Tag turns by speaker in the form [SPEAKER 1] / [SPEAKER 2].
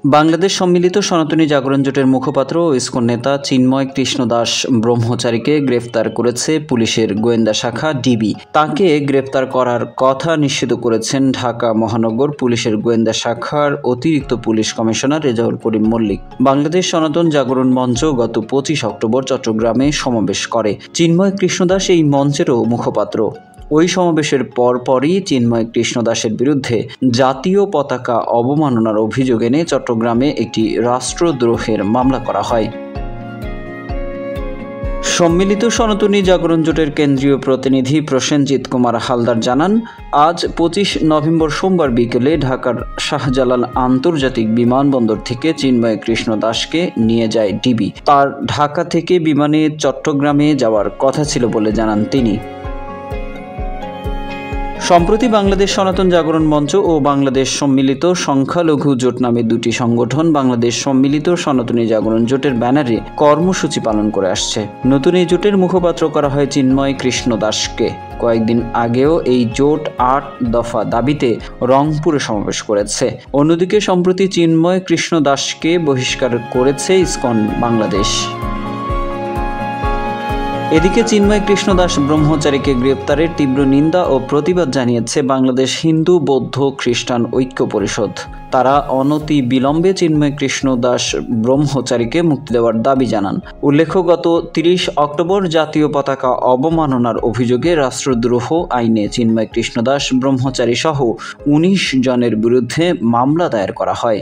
[SPEAKER 1] বাংলাদেশ সম্মিলিত সনাতনী জাগরণ জোটের মুখপাত্র ও ইসকন নেতা চিন্ময় কৃষ্ণ দাস ব্রহ্মচারীকে গ্রেফতার করেছে পুলিশের গোয়েন্দা শাখা ডিবি। তাকে গ্রেফতার করার কথা নিশ্চিত করেছেন ঢাকা মহানগর পুলিশের গোয়েন্দা শাখার অতিরিক্ত পুলিশ কমিশনার রেজাউল করিম মল্লিক। বাংলাদেশ সনাতন জাগরণ মঞ্চ গত 25 অক্টোবর চট্টগ্রামে সমাবেশ করে। চিন্ময় কৃষ্ণ দাস এই মঞ্চেরও মুখপাত্র। ওই সমাবেশের পরপরই চিন্ময় কৃষ্ণ দাসের বিরুদ্ধে জাতীয় পতাকা অবমাননার অভিযোগ এনে চট্টগ্রামে একটি রাষ্ট্রদ্রোহের মামলা করা হয়। সম্মিলিত সনাতনী জাগরণ জোটের কেন্দ্রীয় প্রতিনিধি প্রসেনজিৎ কুমার হালদার জানান, আজ 25 নভেম্বর সোমবার বিকেলে ঢাকার শাহজালাল আন্তর্জাতিক বিমানবন্দর থেকে চিন্ময় কৃষ্ণ দাসকে নিয়ে যায় ডিবি। তার ঢাকা থেকে বিমানে চট্টগ্রামে যাওয়ার কথা ছিল বলে জানান তিনি। সম্প্রতি বাংলাদেশ সনাতন জাগরণ মঞ্চ ও বাংলাদেশ সম্মিলিত সংখ্যালঘু জোট নামে দুটি সংগঠন বাংলাদেশ সম্মিলিত সনাতনী জাগরণ জোটের ব্যানারে কর্মসূচি পালন করে আসছে। নতুন এই জোটের মুখপাত্র করা হয় চিন্ময় কৃষ্ণ দাসকে। কয়েকদিন আগেও এই জোট 8 দফা দাবিতে রংপুরে সমাবেশ করেছে। অন্যদিকে সম্প্রতি চিন্ময় কৃষ্ণ দাসকে বহিষ্কার করেছে ইসকন বাংলাদেশ। এদিকে চিন্ময় কৃষ্ণ দাস ব্রহ্মচারীকে গ্রেপ্তারের তীব্র নিন্দা ও প্রতিবাদ জানিয়েছে বাংলাদেশ হিন্দু বৌদ্ধ খ্রিস্টান ঐক্য পরিষদ। তারা অনতি বিলম্বে চিন্ময় কৃষ্ণ দাস ব্রহ্মচারীকে মুক্তি দেওয়ার দাবি জানান। উল্লেখ্য, গত 30 অক্টোবর জাতীয় পতাকা অবমাননার অভিযোগে রাষ্ট্রদ্রোহ আইনে চিন্ময় কৃষ্ণ দাস ব্রহ্মচারী সহ 19 জনের বিরুদ্ধে মামলা দায়ের করা হয়।